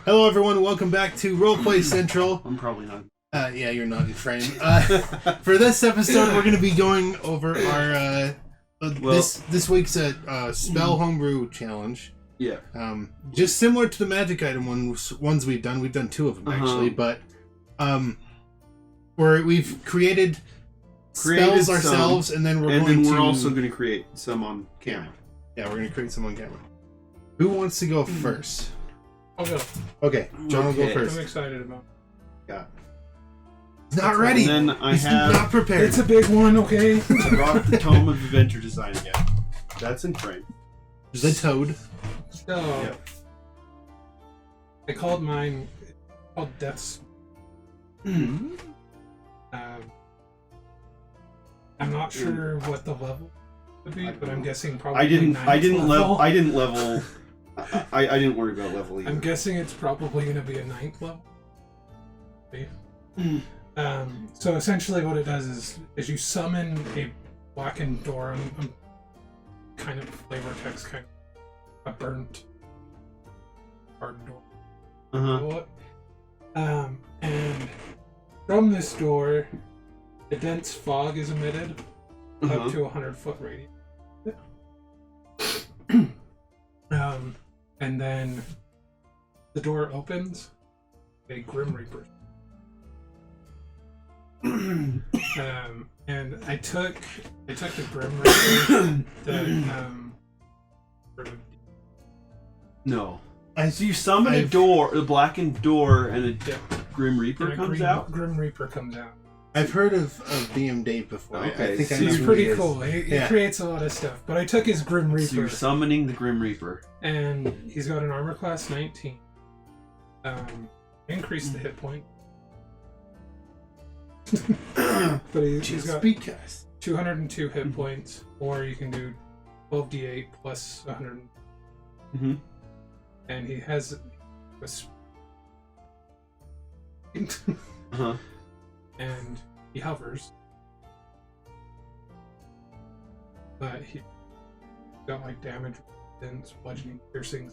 Hello, everyone. Welcome back to Roleplay Central. I'm probably not. Yeah, you're not in frame. For this episode, we're going to be going over our this week's spell homebrew challenge. Yeah. Just similar to the magic item ones we've done. We've done two of them actually, but where we've created spells ourselves, and then we're also going to create some on camera. Yeah, we're going to create some on camera. Who wants to go first? I'll go. Okay, John will go first. I'm excited about it. Yeah. He's not ready. And then I He's not prepared. It's a big one, okay? I brought the Tome of Adventure Design again. That's in frame. The toad. So, Yep. I called mine Death's. I'm not sure what the level would be, but I'm guessing probably I didn't level. I didn't worry about level either. I'm guessing it's probably going to be a 9th level. So essentially what it does is you summon a blackened door, kind of flavor text, kind of a burnt hard door. And from this door, a dense fog is emitted up to 100-foot radius. And then the door opens, a Grim Reaper. And I took the Grim Reaper that No. So you summon a door, a blackened door, and a Grim Reaper comes out? Grim Reaper comes out. I've heard of DM Dave before. Okay, I think so I know He's who pretty he is. cool. He creates a lot of stuff. But I took his Grim Reaper. So you're summoning the Grim Reaper. And he's got an armor class 19. Increased the hit point. But he's got speed cast. 202 hit points, or you can do 12d8 plus 100. And he has and he hovers, but he got like damage, resistance, bludgeoning, piercing.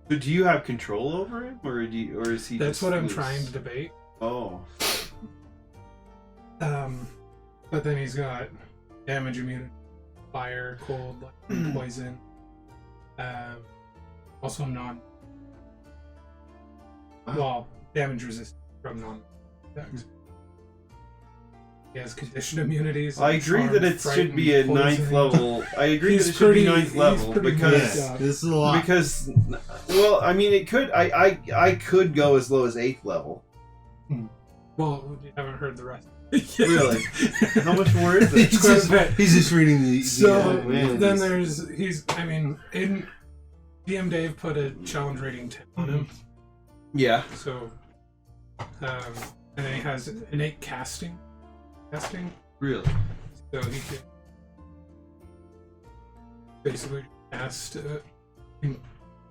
So do you have control over him, or is he? That's just what I'm loose? trying to debate. Oh. But then he's got damage immunity, fire, cold, poison. Also damage resistant from non-attacks. He has condition immunities. I agree that it should be a 9th level. I agree that it should be 9th level because this is a lot. Because, well, I mean, it could. I could go as low as 8th level. Well, you haven't heard the rest. Really? How much more is it? He's just reading the. So then in DM Dave put a challenge rating 10 on him. Yeah. So, and then he has innate casting. Really? So he can basically cast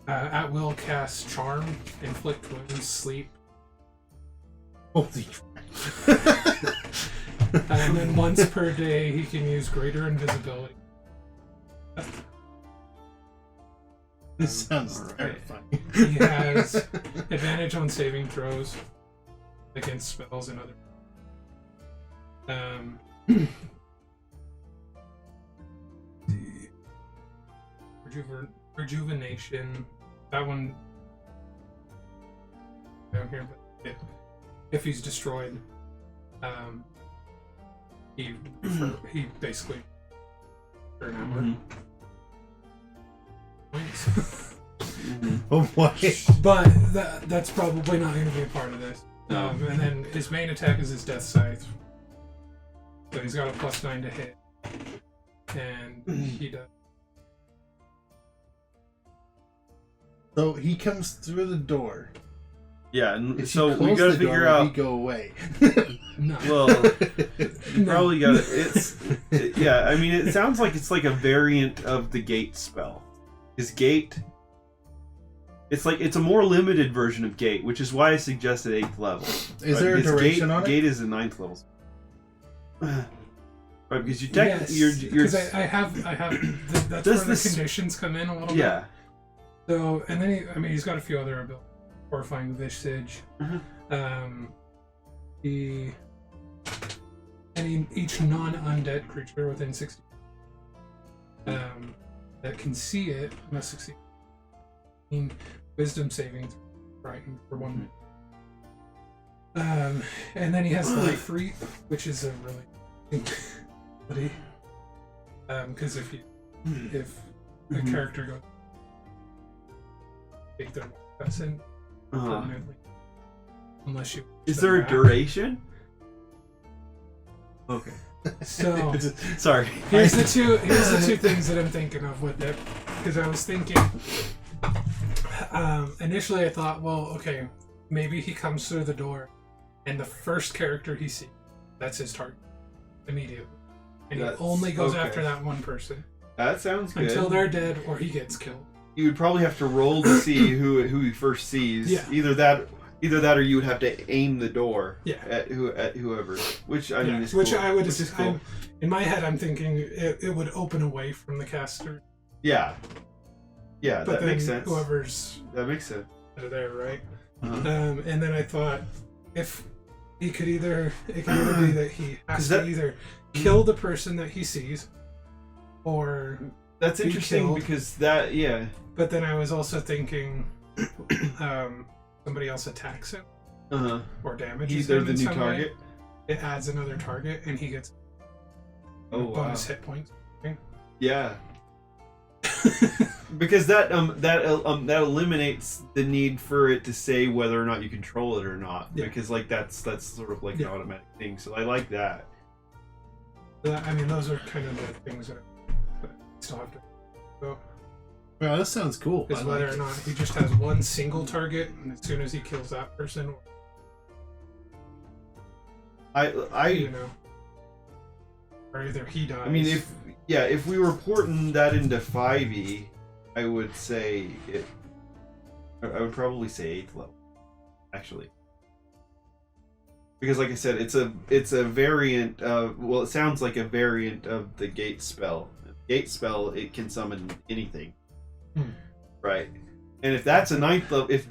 at will cast charm, inflict wounds, sleep. Holy. And then once per day he can use greater invisibility. This sounds terrifying. He has advantage on saving throws against spells and other. Rejuvenation. That one down here, but if he's destroyed, he basically for an hour. Oh boy. But that's probably not going to be a part of this. And then his main attack is his Death Scythe. So he's got a +9 to hit. And he does. So he comes through the door. Yeah, and If so you we close gotta the figure door, out. he go away. No. Well, you probably gotta. Yeah, I mean, it sounds like it's like a variant of the Gate spell. His Gate. It's a more limited version of Gate, which is why I suggested 8th level. Is there a duration on it? Gate is a 9th level. Right, because you because I have that's where the conditions come in a little bit. Yeah. So and then he's got a few other abilities. horrifying visage. Mhm. Each non-undead creature within 60 that can see it must succeed in wisdom savings, frightened for 1 minute. And then he has life reap, which is a really ability. Because if the character goes take their lesson permanently, unless you is there a duration? Okay. So sorry. Here's the two things that I'm thinking of with it, because I was thinking initially I thought, well, okay, maybe he comes through the door, and the first character he sees, that's his target immediately, and he only goes after that one person. That sounds good. Until they're dead or he gets killed. You would probably have to roll to see who he first sees. Yeah. Either that or you would have to aim the door at whoever. Which I mean is which cool. I would. Which is cool. In my head, I'm thinking it would open away from the caster. Yeah. Yeah, But that makes sense. That makes sense. There, right? Uh-huh. And then I thought, if he could it could either be that he has to either kill the person that he sees, or that's interesting killed. Because that But then I was also thinking, somebody else attacks him or damages him the in new some target. Way. It adds another target, and he gets bonus hit points. Yeah. Because that eliminates the need for it to say whether or not you control it or not. Yeah. Because like that's sort of like an automatic thing. So I like that. I mean, those are kind of the things that I still have to. So, Well, that sounds cool. is whether or not he just has one single target, and as soon as he kills that person, I or either he dies. I mean, if we were porting that into 5e, I would say it. I would probably say 8th level, actually, because like I said, it's a variant of. Well, it sounds like a variant of the gate spell. Gate spell, it can summon anything, right? And if that's a 9th level, if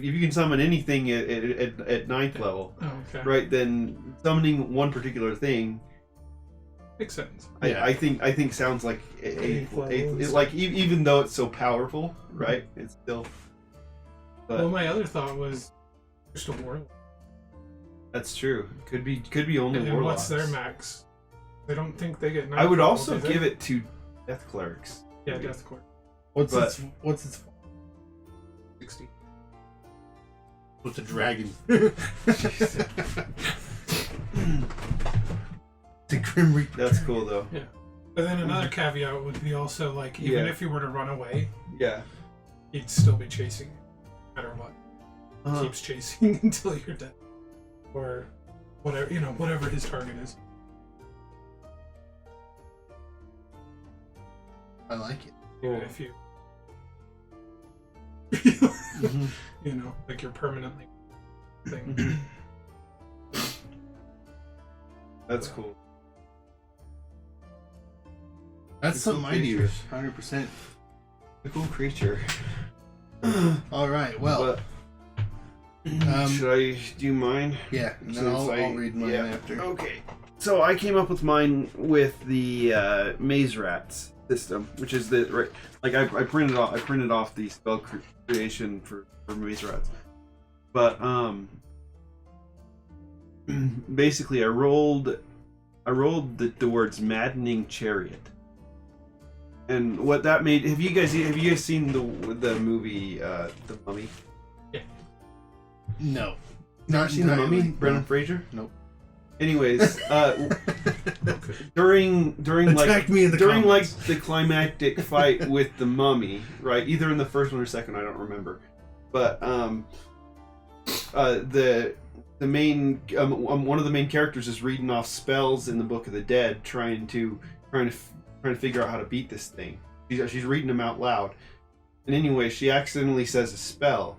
you can summon anything at 9th level, right, then summoning one particular thing makes sense. I think sounds like eighth. Like even though it's so powerful, right? It's still. But well, my other thought was just a warlock. That's true. Could be only And warlocks. what's their max? I don't think they get. I would also give it to death clerics. Yeah, death cleric. What's its 60. What's a dragon? The Grim Reaper. That's cool though. Yeah. But then another caveat would be also like, even if you were to run away, he'd still be chasing you, no matter what. Keeps chasing until you're dead, or whatever whatever his target is. I like it. Even if you, like you're permanently thing. That's cool. That's something I do. 100%. A cool creature. All right. Well, should I do mine? Yeah, and then I'll read mine after. Okay. So I came up with mine with the maze rats system, which is I printed off the spell creation for maze rats, but basically I rolled the words maddening chariot, and what that made. Have you guys seen the movie The Mummy? Yeah. No. Not seen The Mummy? Brendan No. Fraser? Nope. Anyways, during the climactic fight with the mummy, right? Either in the first one or second, I don't remember. But the main one of the main characters is reading off spells in the Book of the Dead, trying to figure out how to beat this thing. She's reading them out loud, and anyway, she accidentally says a spell,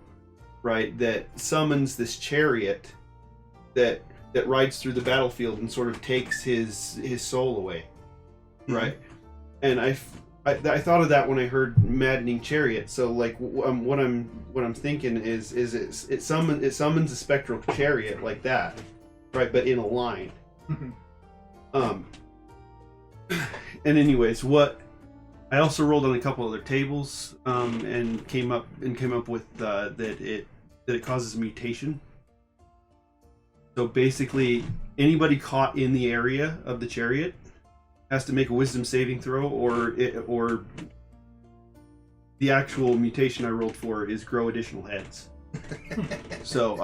right? That summons this chariot that rides through the battlefield and sort of takes his soul away, right? And I thought of that when I heard maddening chariot. So like what I'm thinking is it summons a spectral chariot like that, right? But in a line. And anyways, I also rolled on a couple other tables and came up with that it causes mutation. So basically, anybody caught in the area of the chariot has to make a wisdom saving throw, or the actual mutation I rolled for is grow additional heads. So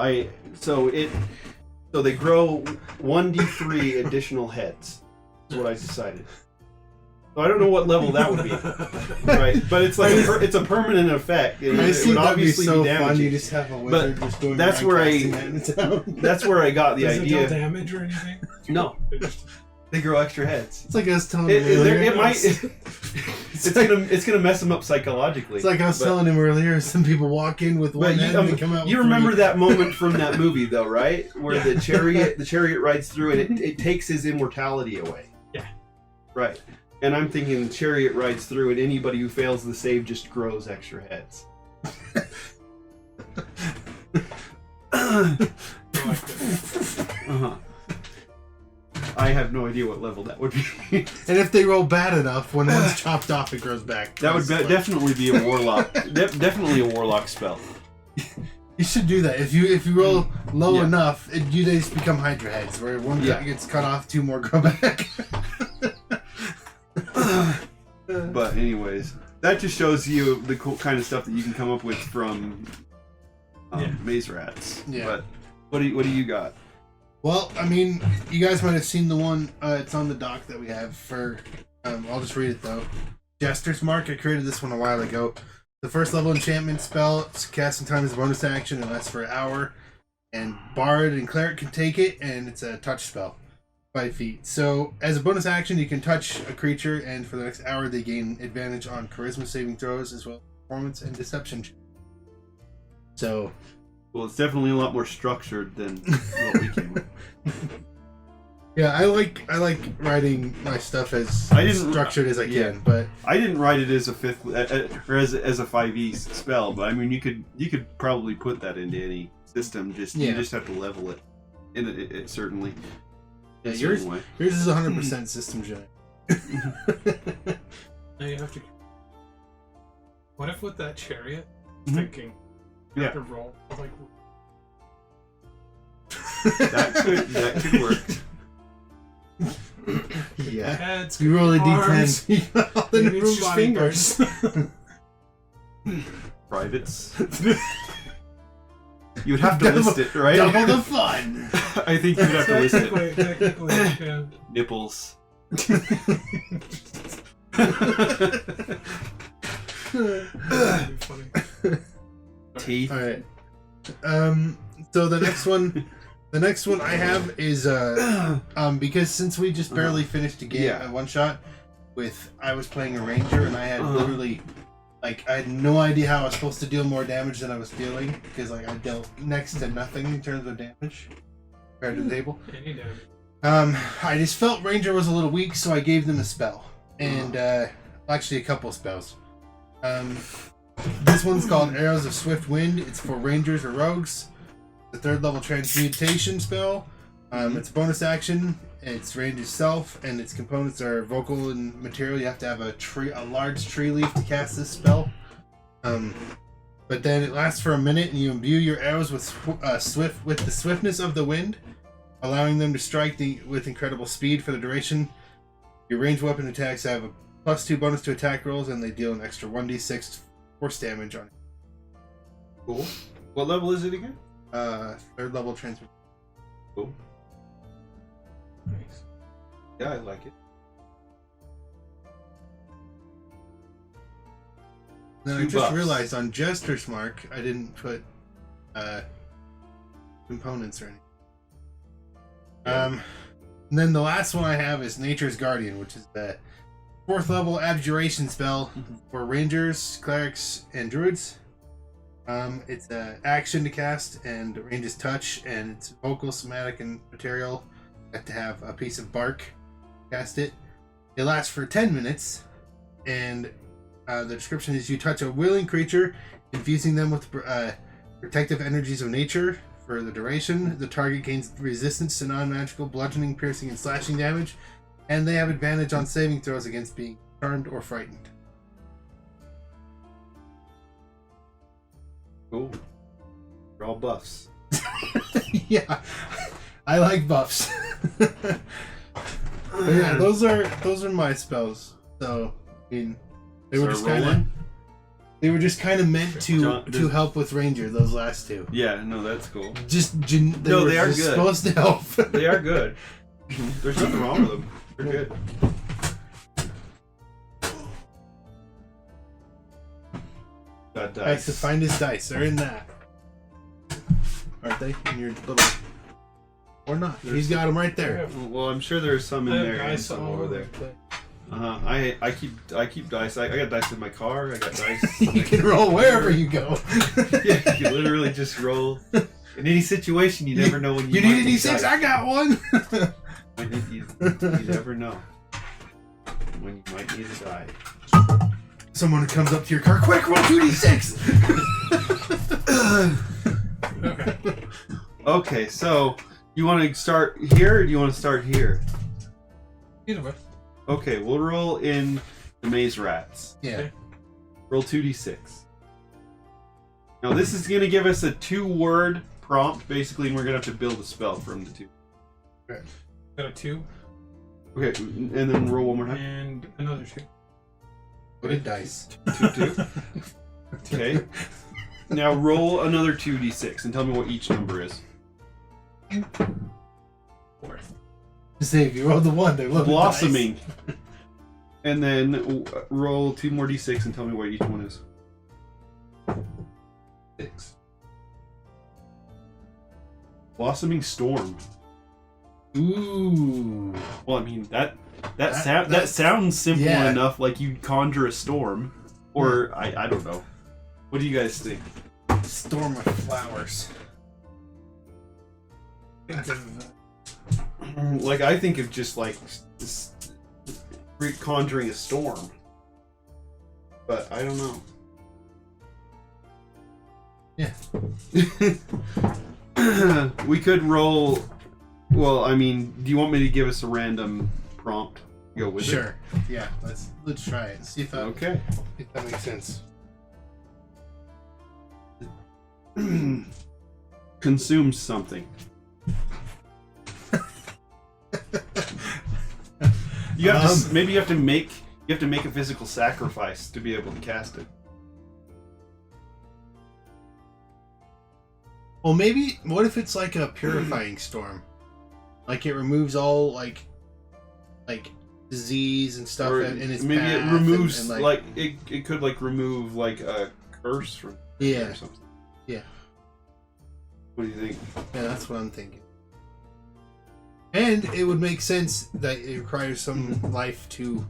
they grow 1d3 additional heads. Is what I decided. So I don't know what level that would be, right? But it's like it's a permanent effect. And I see that'd be so be fun. You just have a wizard just going that's around where casting that in town. That's where I got the Does idea. it deal damage or anything? No, they grow extra heads. It's like I was telling him earlier. It's gonna mess them up psychologically. It's like I was telling him earlier. Some people walk in with one head and they come out. You with remember three. that moment from that movie, though, right? Where the chariot rides through and it takes his immortality away. Yeah. Right. And I'm thinking the chariot rides through and anybody who fails the save just grows extra heads. I have no idea what level that would be. And if they roll bad enough, when one's chopped off, it grows back. That would definitely be a warlock. Definitely a warlock spell. You should do that. If you roll low enough, they just become Hydra heads, where one gets cut off, two more grow back. But anyways, that just shows you the cool kind of stuff that you can come up with from maze rats. Yeah. But what do you got? Well, I mean, you guys might have seen the one. It's on the dock that we have for. I'll just read it though. Jester's Mark. I created this one a while ago. The first level enchantment spell. It's casting time is a bonus action and lasts for an hour. And Bard and Cleric can take it, and it's a touch spell. 5 feet. So, as a bonus action, you can touch a creature, and for the next hour, they gain advantage on charisma saving throws, as well as performance and deception. So, well, it's definitely a lot more structured than what we came with. Yeah, I like writing my stuff as structured as I can, but I didn't write it as a fifth or as a 5e spell. But I mean, you could probably put that into any system. You just have to level it in it certainly. Yeah, yours is 100% system gen. Now you have to. What if with that chariot, thinking, you have to roll like. that could work. Yeah. Heads, you roll a arms, d10. You got all the maybe it's just fingers. Privates. You would have to list it, right? Double the fun. I think you'd have to list it. Technically, yeah. Nipples. That'd be funny. Teeth. All right. So the next one I have is because since we just barely finished a game, a one shot with I was playing a ranger and I had literally I had no idea how I was supposed to deal more damage than I was dealing because I dealt next to nothing in terms of damage compared to the table. Any damage. I just felt ranger was a little weak, so I gave them a spell and actually a couple of spells. This one's called Arrows of Swift Wind. It's for rangers or rogues. The 3rd level transmutation spell. It's a bonus action. Its range is self, and its components are vocal and material. You have to have a large tree leaf to cast this spell. But then it lasts for a minute, and you imbue your arrows with the swiftness of the wind, allowing them to strike with incredible speed for the duration. Your ranged weapon attacks have a +2 bonus to attack rolls, and they deal an extra 1d6 force damage on it. Cool. What level is it again? 3rd level transmutation. Cool. Nice. Yeah, I like it. Then I just realized on Jester's Mark, I didn't put components or anything. And then the last one I have is Nature's Guardian, which is the 4th level abjuration spell for rangers, clerics, and druids. It's an action to cast, and the range is touch, and it's vocal, somatic, and material. You have to have a piece of bark. Cast it. It lasts for 10 minutes, and the description is you touch a willing creature, infusing them with protective energies of nature for the duration. The target gains resistance to non-magical bludgeoning, piercing, and slashing damage, and they have advantage on saving throws against being charmed or frightened. Cool. They're all buffs. Yeah, I like buffs. But yeah, those are my spells. So I mean, they were just kind of meant to help with Ranger. Those last two. Yeah, no, that's cool. They are good. Supposed to help. They are good. There's nothing wrong with them. They're good. Got dice. Likes to find his dice. They're in that. Aren't they? In your little... Or not. He's got them right there. Well, I'm sure there's some in there and Dice some all over there. the place. I keep dice. I got dice in my car. I got dice. You can roll wherever you go. Yeah, you literally just roll. In any situation, you never know when you might need a D6. I got one. You never know when you might need a die. Someone comes up to your car. Quick, roll 2d6. Okay. Okay, so you want to start here, or do you want to start here? Either way. Okay, we'll roll in the maze rats. Yeah. Okay. Roll 2d6. Now this is going to give us a 2-word prompt, basically, and we're going to have to build a spell from the 2. Okay. Got a 2 Okay, and then roll one more time. and another 2. Good dice. 2. Okay. Now roll another 2d6 and tell me what each number is. 4. Say if you rolled the 1, they love Blossoming. And then roll 2 more d6 and tell me what each one is. 6. Blossoming storm. Ooh. Well, I mean that sounds simple enough. Like you conjure a storm, or I don't know. What do you guys think? Storm of flowers. Like I think of just like conjuring a storm, but I don't know. Yeah. We could roll. Well, I mean, do you want me to give us a random prompt? Go with it. Sure. Yeah. Let's try it. See if that makes sense. Consumes something. You have to, maybe you have to make a physical sacrifice to be able to cast it. Well, maybe. What if it's like a purifying storm? Like it removes all like disease and stuff in its maybe path it removes and, like it could like remove like a curse from or something. Yeah. What do you think? Yeah, that's what I'm thinking. And it would make sense that it requires some life to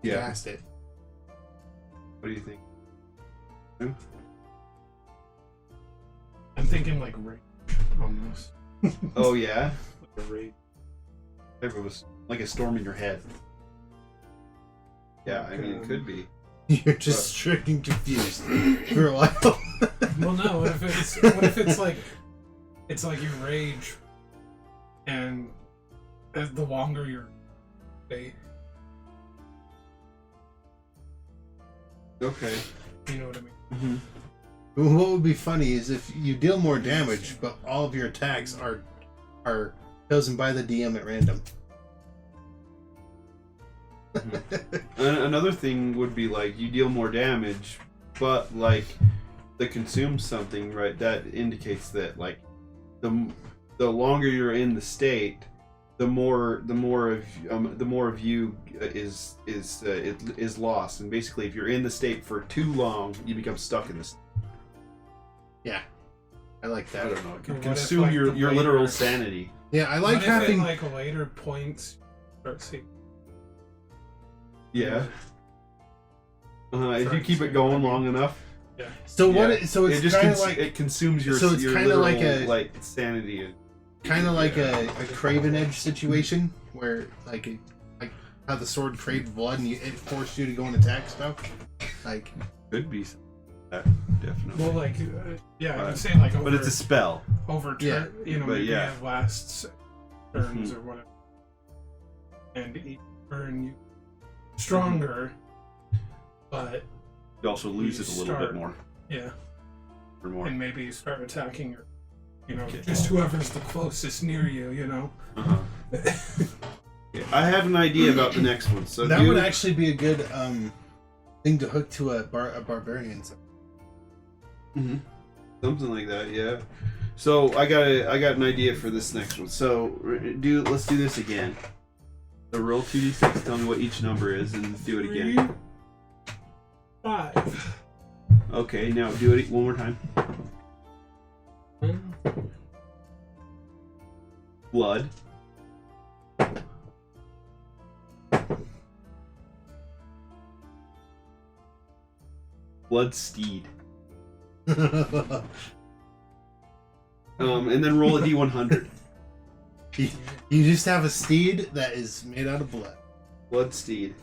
cast it. What do you think? I'm thinking like rage almost. Oh yeah? Like a rage. If it was like a storm in your head. Yeah, I mean it could be. You're just strict and confused for a while. Well, no. What if it's like you rage, and as the longer you're, Okay. You know what I mean? Mm-hmm. What would be funny is if you deal more damage, but all of your attacks are chosen by the DM at random. Another thing would be like you deal more damage, but like the consume something, right? That indicates that like the longer you're in the state, the more of you is lost. And basically, if you're in the state for too long, you become stuck in this. Yeah, I like that. I don't know. It can What consume if, like, your the literal later- sanity. Yeah, I like What having. if at, like later points, start seeing. Yeah. If you keep it going long enough. Yeah. So Yeah. it's kind of like it consumes your so it's your kinda literal, like sanity. a Craven Edge situation where like how the sword craved blood and it forced you to go and attack stuff. Like, Could be something like that, definitely. Well, like, yeah, I'm saying like over. But it's a spell. Over Yeah, you know, but maybe yeah. it lasts turns or whatever, and each turn you stronger, but You also lose You it a little bit start- more. yeah, Or more. and maybe you start attacking or, you know, Okay. just whoever's the closest near you, you know. Uh-huh. Okay, I have an idea about the next one. So that would actually be a good thing to hook to a barbarian. Mhm. Something like that, yeah. So I got an idea for this next one. So let's do this again. So roll 2d6. Tell me what each number is, and do it again. 3, 5. Okay, now do it one more time. Blood. Blood steed. And then roll a d100. You just have a steed that is made out of blood. Blood steed.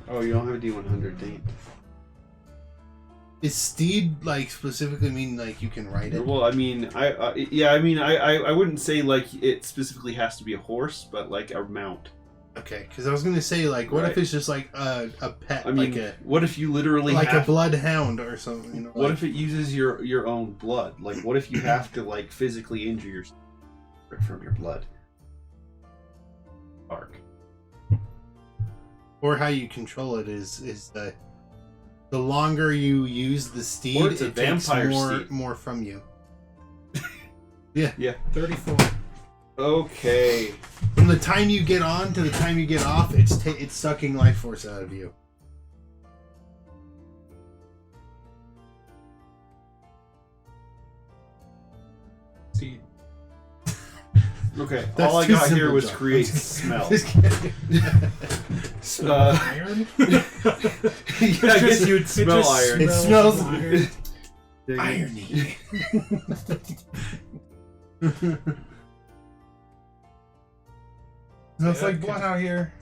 Oh, you don't have a d100, dang it. Is steed like specifically mean like you can ride it? Well, I mean, I wouldn't say like it specifically has to be a horse, but like a mount. Okay, because I was gonna say like, what Right. if it's just like a pet, I mean, what if you literally like a have, bloodhound or something? You know, what like, if it uses your own blood? Like, what if you have to like physically injure yourself from your blood? Bark. or how you control it is the longer you use the steed, Or it's a it takes vampire steed. more from you. 34. Okay. From the time you get on to the time you get off, it's sucking life force out of you. Steed. Okay. That's All I too got here simple, was John. create smell. Just kidding. Smell iron? Yeah, I guess you would smell just iron. It smells iron. irony. Smells Yeah, like blood out here.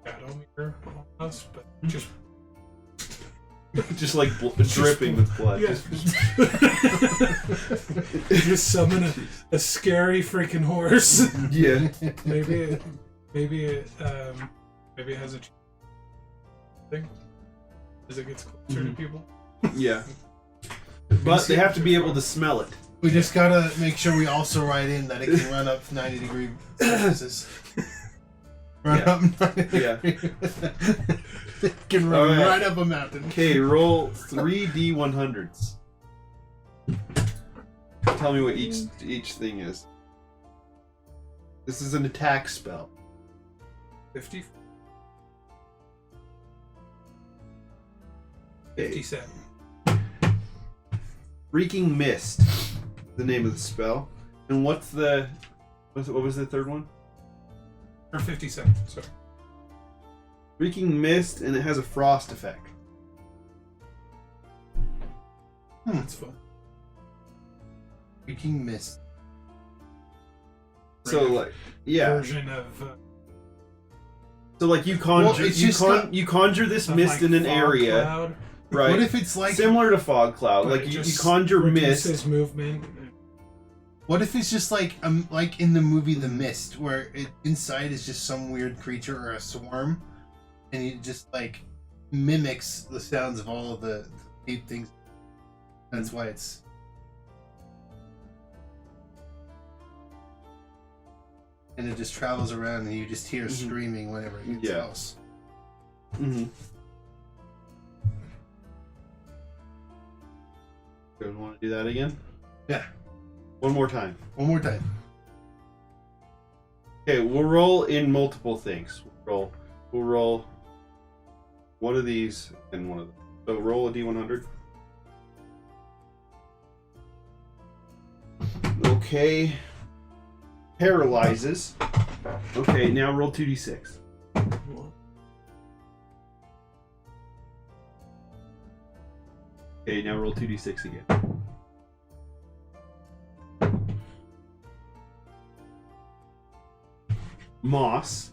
Shadowmeter almost, but just Just like dripping with blood. yeah. Just summon a scary freaking horse. Yeah. Maybe it has a thing as it gets closer to people. Yeah. But they have to be able to smell it. We just gotta make sure we also write in that it can run up 90 degree Celsius. Run Yeah. up 90 Yeah. degree. It can run Alright. right up a mountain. Okay, roll 3d100s. Tell me what each thing is. This is an attack spell. 50. Okay. 57. Freaking Mist is the name of the spell. And what was the third one? Or 57, sorry. Freaking Mist, and it has a frost effect. That's fun. Freaking mist. So like, yeah. Version of So like you conjure Well, it's just not- you conjure this of, mist like, in an fog area, cloud, right? What if it's like? Similar to fog cloud, but like it you just conjure mist. reduces movement. What if it's just like in the movie The Mist, where inside is just some weird creature or a swarm, and it just like mimics the sounds of all of the eight things. That's why it's. And it just travels around, and you just hear screaming whenever it gets Yeah. close. Mm-hmm. Good. Want to do that again? Yeah. One more time. One more time. Okay, we'll roll in multiple things. We'll roll one of these and one of them. So roll a d100. Okay. Paralyzes. Okay, now roll 2d6. Okay, now roll 2d6 again. moss.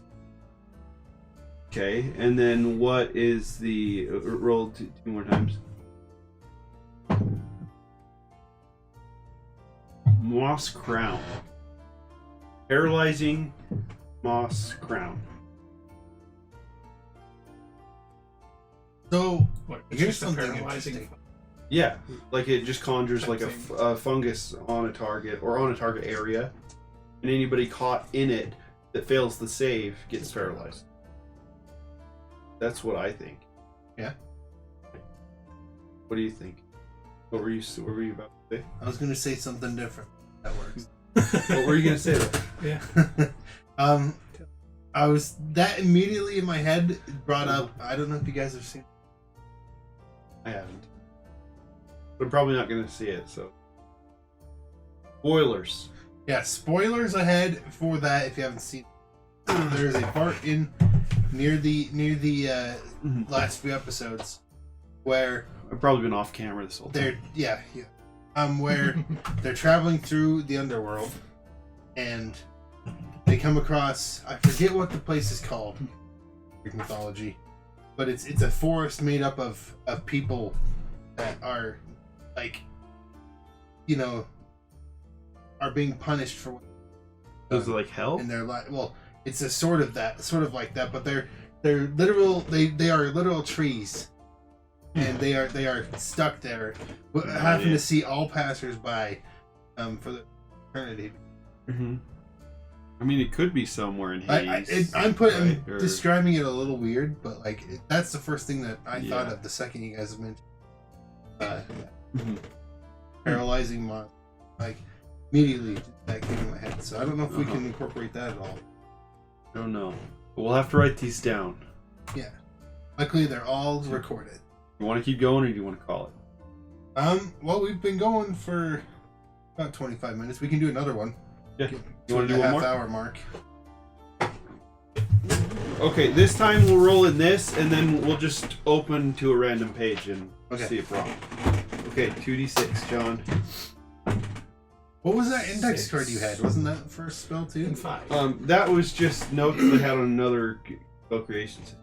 Okay, and then what is the roll two more times? Moss crown. Paralyzing moss crown. So What, here's just a something paralyzing. interesting. Yeah, like it just conjures That like thing. a fungus on a target or on a target area, and anybody caught in it that fails the save gets paralyzed. That's what I think. Yeah. What do you think? What were you about to say? I was gonna say something different. That works. What were you gonna say though? Yeah. I was that immediately in my head brought up. I don't know if you guys have seen. I haven't. But I'm probably not gonna see it, so. Spoilers. Yeah, spoilers ahead for that if you haven't seen. There's a part in near the last few episodes where I've probably been off camera this whole time. where they're traveling through the underworld and they come across, I forget what the place is called, Greek mythology, but it's a forest made up of people that are like, you know, are being punished for what Those are like hell? in their life. Well, it's a sort of like that, but they're literal. They are literal trees, and they are stuck there, having to see all passersby, for the eternity. Mm-hmm. I mean, it could be somewhere in Hades. I'm right? Or- describing it a little weird, but like that's the first thing that I thought Yeah. of the second you guys have mentioned. Mhm. Paralyzing monster, like immediately that came in my head. So I don't know if we can incorporate that at all. I don't know. But we'll have to write these down. Yeah. Luckily, they're all recorded. You want to keep going, or do you want to call it? Well, we've been going for about 25 minutes. We can do another one. Yeah. Get You want to to do the one more? half-hour mark. Okay, this time we'll roll in this, and then we'll just open to a random page and Okay. see if wrong. Okay, 2d6, John. What was that index 6. card you had? Wasn't that first spell too? And 5. That was just notes I had on another spell creation system.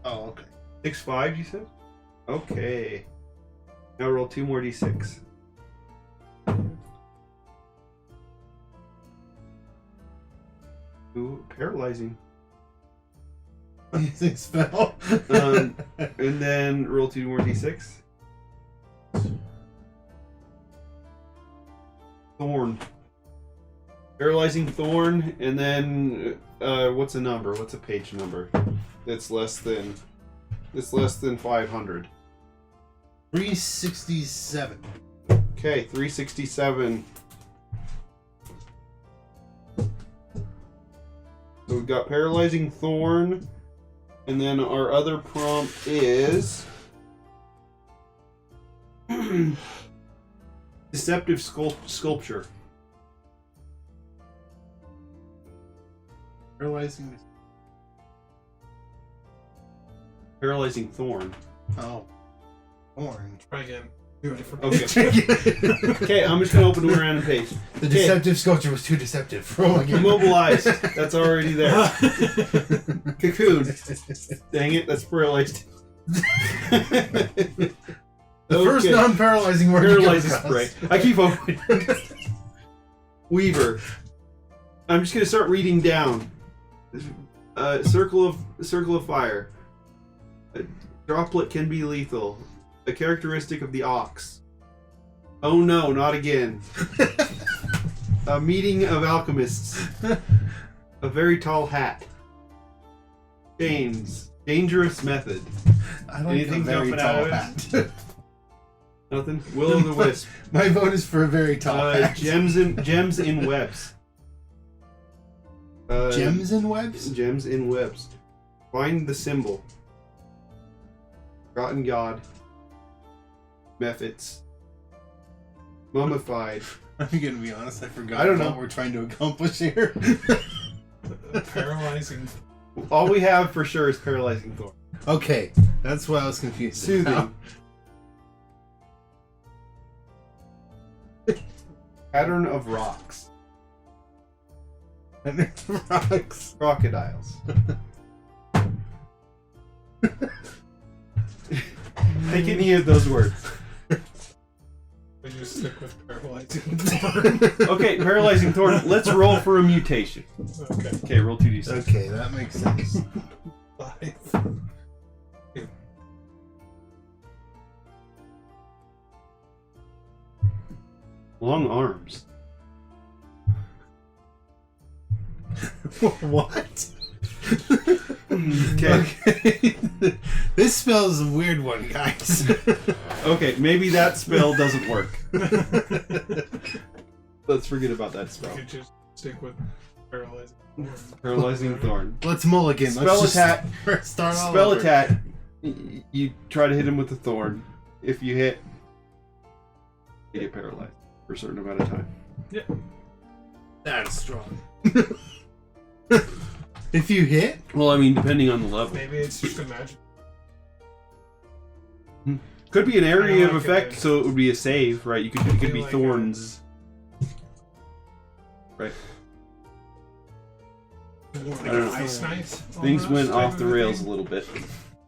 Oh, okay. 6-5, you said? Okay. Now roll 2 more d6. Ooh, paralyzing. Amazing spell. And then roll 2 more d6. Thorn. Paralyzing thorn, and then what's a number? What's a page number? That's less than 500. 367. Okay, 367. So we've got paralyzing thorn, and then our other prompt is deceptive sculpture. Paralyzing. Paralyzing thorn. Oh. Orange. Try again. Do a different Okay. Okay, I'm just gonna open a random page. The Okay. deceptive sculpture was too deceptive. Roll again. Immobilized. That's already there. Cocoon. Dang it, that's paralyzed. The first Okay. non-paralyzing word. you come Paralyzing across. spray. I keep opening. Weaver. I'm just gonna start reading down. Circle of fire. A droplet can be lethal. A characteristic of the ox. Oh no, not again. A meeting of alchemists. A very tall hat. Chains. Dangerous method. I like Anything a very jumping tall out of hat. Nothing. Will o' the wisp. My vote is for a very tall hat. Gems in webs. Gems and webs? Gems in webs. Find the symbol. Forgotten God. Methods. Mummified. I'm gonna be honest, I forgot I don't what know. we're trying to accomplish here. Paralyzing. All we have for sure is paralyzing thorn. Okay, that's why I was confused. Soothing. Pattern of rocks. Rocks. Crocodiles. Take any of those words. We just stick with paralyzing thorn. Okay, paralyzing thorn. Let's roll for a mutation. Okay. Okay, roll 2d6. Okay, that makes sense. 5. Long arms. What? Okay. This spell is a weird one, guys. Okay, maybe that spell doesn't work. Let's forget about that We spell. could just stick with paralyzing thorn. Paralyzing thorn. Let's mulligan. Spell Let's attack. just start all Spell over. attack. You try to hit him with the thorn. If you hit, you get paralyzed for a certain amount of time. That's strong. If you hit, Well, I mean, depending on the level. Maybe it's just a magic. Could be an area of like effect, it. so it would be a save, right? It could be like thorns. Right. Like I don't an know. ice knife. Things almost went type off of the a rails thing. a little bit.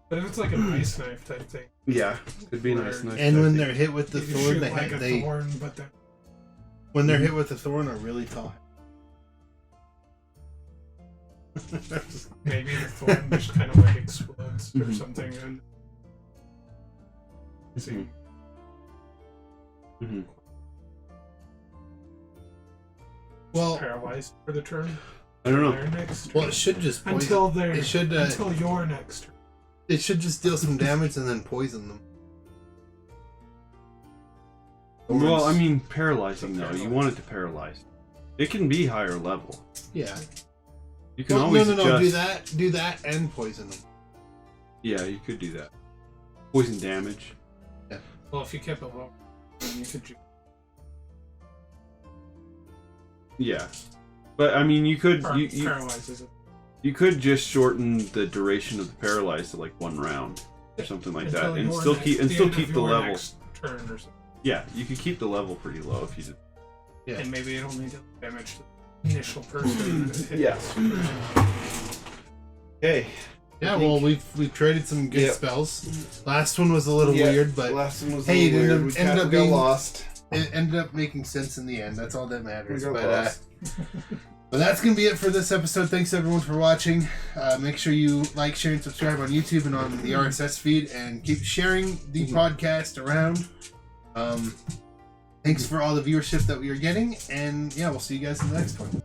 But if it's like an ice knife type thing, Yeah, could be Where- nice. and when they're hit with the you can thorn, shoot they, like a they thorn, but then when they're hit with the thorn are really tall. maybe the thorn just kind of like explodes or Mhm. something. And see, Mm-hmm. Well, paralyzed for the turn. I don't know. Their next turn. well, it should just poison. until their It should. until your next turn. It should just deal some damage and then poison them. Well, I Thorns. mean, paralyzing though. You want it to paralyze. It can be higher level. Yeah. You can Well, always no. adjust. Do that, and poison them. Yeah, you could do that. Poison damage. Well, if you kept it low, then you could. Yeah, but I mean, you could Paralyzes it. you could just shorten the duration of the paralyze to like 1 round or something like that, Until and your still next- keep end of the your level. next turn or something. Yeah, you could keep the level pretty low if you did. Yeah. And maybe it only does damage to the initial person. that hit Yeah. this person. Okay. Yeah. Well, we've traded some good Yep. spells. Last one was a little weird, but last one was hey, a little it weird. ended- We ended kinda up got being- lost. it ended up making sense in the end. That's all that We matters. got But lost. but that's gonna be it for this episode. Thanks everyone for watching. Make sure you like, share, and subscribe on YouTube and on the RSS feed, and keep sharing the podcast around. Thanks for all the viewership that we are getting, and yeah, we'll see you guys in the next one.